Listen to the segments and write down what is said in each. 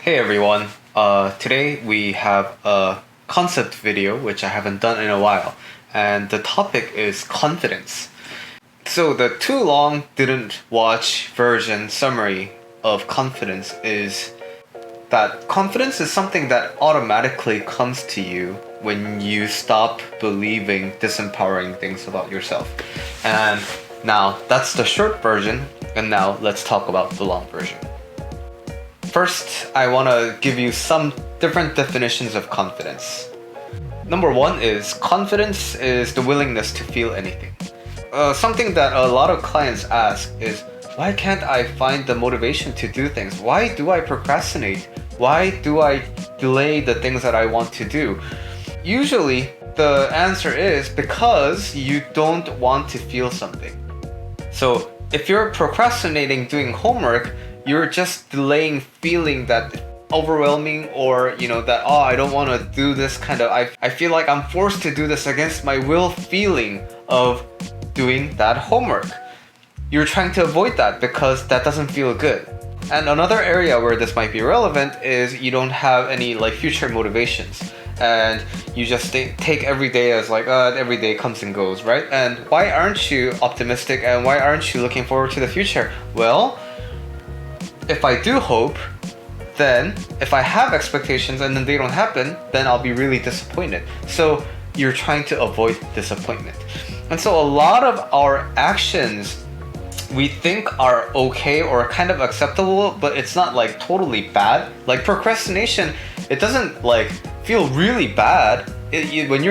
Hey everyone, today we have a concept video which I haven't done in a while, and the topic is confidence. So the too long didn't watch version summary of confidence is that confidence is something that automatically comes to you when you stop believing disempowering things about yourself. And now that's the short version, and now let's talk about the long version. First, I want to give you some different definitions of confidence. Number one is confidence is the willingness to feel anything. Something that a lot of clients ask is, why can't I find the motivation to do things? Why do I procrastinate? Why do I delay the things that I want to do? Usually, the answer is because you don't want to feel something. So, if you're procrastinating doing homework, you're just delaying feeling that overwhelming, or that I don't want to do this kind of I feel like I'm forced to do this against my will feeling of doing that homework. You're trying to avoid that because that doesn't feel good. And another area where this might be relevant is you don't have any future motivations, and you just take every day as every day comes and goes, right? And why aren't you optimistic, and why aren't you looking forward to the future? Well, if I do hope, then if I have expectations and then they don't happen, then I'll be really disappointed. So you're trying to avoid disappointment. And so a lot of our actions we think are okay or kind of acceptable, but it's not totally bad. Like procrastination, it doesn't feel really bad. When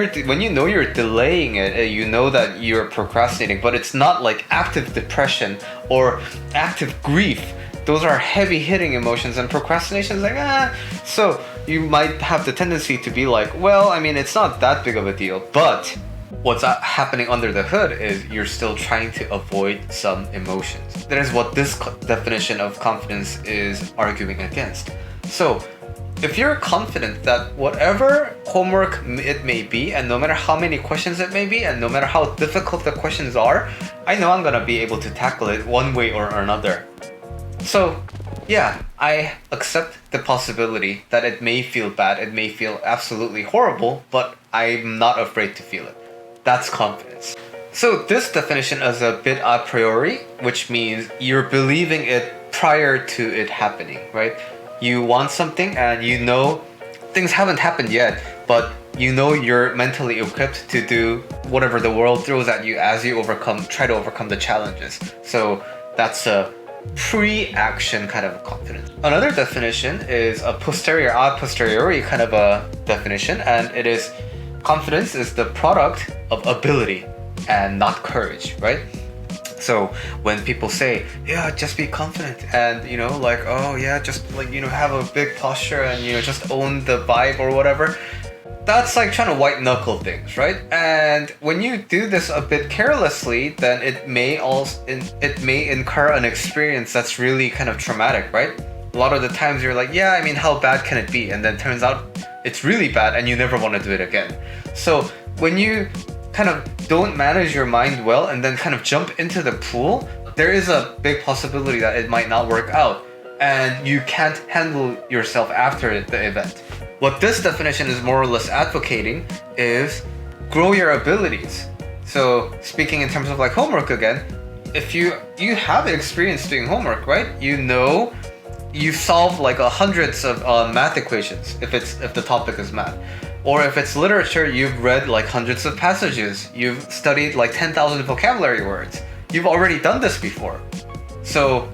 you know you're delaying it, you know that you're procrastinating, but it's not active depression or active grief. Those are heavy hitting emotions, and procrastination is So you might have the tendency to be it's not that big of a deal. But what's happening under the hood is you're still trying to avoid some emotions. That is what this definition of confidence is arguing against. So if you're confident that whatever homework it may be, and no matter how many questions it may be, and no matter how difficult the questions are, I know I'm gonna be able to tackle it one way or another. So, yeah, I accept the possibility that it may feel bad, it may feel absolutely horrible, but I'm not afraid to feel it. That's confidence. So this definition is a bit a priori, which means you're believing it prior to it happening, right? You want something and you know things haven't happened yet, but you know you're mentally equipped to do whatever the world throws at you as you try to overcome the challenges. So that's a pre-action kind of confidence. Another definition is a posteriori kind of a definition, and it is confidence is the product of ability and not courage, right? So when people say, yeah, just be confident, and just have a big posture and just own the vibe or whatever, that's trying to white knuckle things, right? And when you do this a bit carelessly, then it may incur an experience that's really kind of traumatic, right? A lot of the times you're how bad can it be? And then turns out it's really bad and you never want to do it again. So when you kind of don't manage your mind well and then kind of jump into the pool, there is a big possibility that it might not work out and you can't handle yourself after the event. What this definition is more or less advocating is grow your abilities. So speaking in terms of homework again, if you have experience doing homework, right? You solve hundreds of math equations if the topic is math. Or if it's literature, you've read hundreds of passages. You've studied 10,000 vocabulary words. You've already done this before. So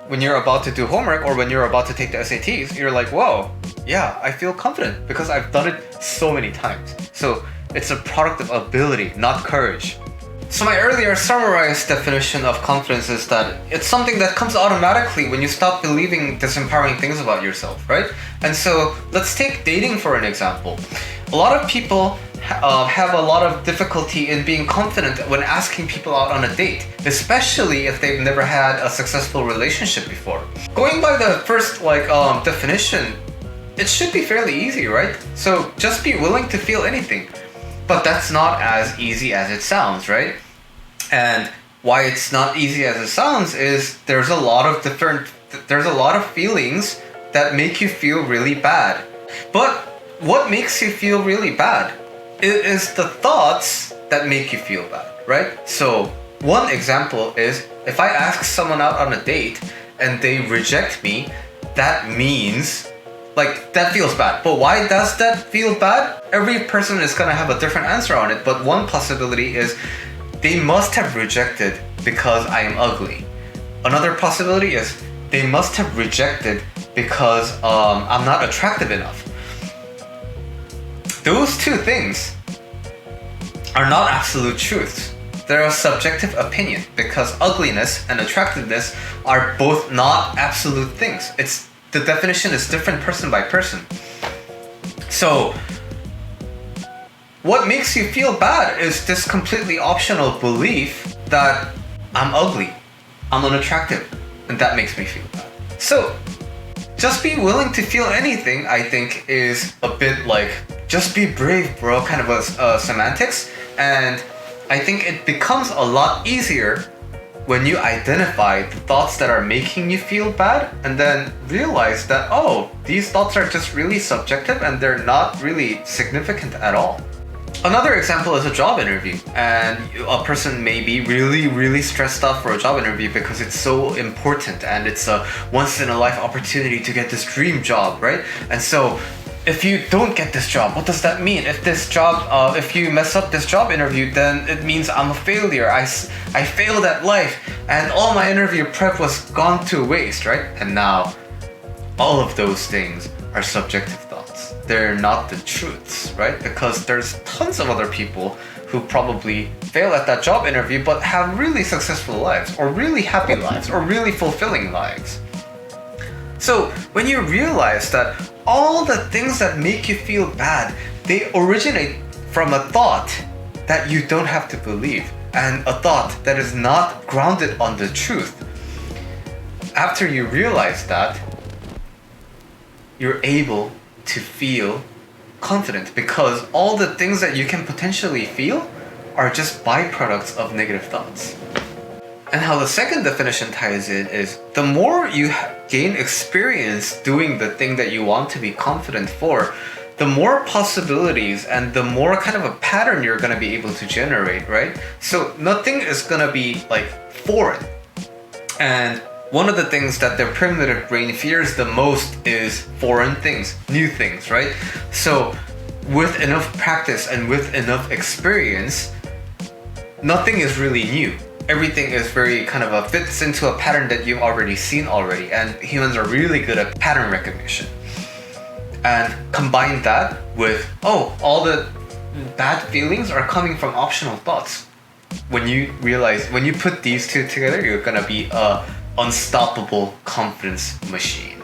when you're about to do homework or when you're about to take the SATs, you're whoa, yeah, I feel confident because I've done it so many times. So it's a product of ability, not courage. So my earlier summarized definition of confidence is that it's something that comes automatically when you stop believing disempowering things about yourself, right? And so let's take dating for an example. A lot of people have a lot of difficulty in being confident when asking people out on a date, especially if they've never had a successful relationship before. Going by the first definition, it should be fairly easy, right? So just be willing to feel anything. But that's not as easy as it sounds, right? And why it's not easy as it sounds is there's a lot of feelings that make you feel really bad. But what makes you feel really bad? It is the thoughts that make you feel bad, right? So one example is if I ask someone out on a date and they reject me, that means like that feels bad. But why does that feel bad? Every person is gonna have a different answer on it. But one possibility is they must have rejected because I am ugly. Another possibility is they must have rejected because I'm not attractive enough. Those two things are not absolute truths. They're a subjective opinion because ugliness and attractiveness are both not absolute things. The definition is different person by person. So what makes you feel bad is this completely optional belief that I'm ugly, I'm unattractive, and that makes me feel bad. So just be willing to feel anything, I think, is a bit like just be brave, bro, kind of a semantics. And I think it becomes a lot easier when you identify the thoughts that are making you feel bad and then realize that, oh, these thoughts are just really subjective and they're not really significant at all. Another example is a job interview, and a person may be really stressed out for a job interview because it's so important and it's a once-in-a-life opportunity to get this dream job, right? And so if you don't get this job, what does that mean? If you mess up this job interview, then it means I'm a failure. I failed at life and all my interview prep was gone to waste, right? And now all of those things are subjective thoughts. They're not the truths, right? Because there's tons of other people who probably fail at that job interview but have really successful lives or really happy lives or really fulfilling lives. So when you realize that all the things that make you feel bad, they originate from a thought that you don't have to believe and a thought that is not grounded on the truth. After you realize that, you're able to feel confident because all the things that you can potentially feel are just byproducts of negative thoughts. And how the second definition ties in is the more you gain experience doing the thing that you want to be confident for, the more possibilities and the more kind of a pattern you're going to be able to generate, right? So nothing is going to be like foreign. And one of the things that the primitive brain fears the most is foreign things, new things, right? So with enough practice and with enough experience, nothing is really new. Everything is very kind of fits into a pattern that you've already seen already, and humans are really good at pattern recognition. And combine that with, all the bad feelings are coming from optional thoughts. When you put these two together, you're gonna be a unstoppable confidence machine.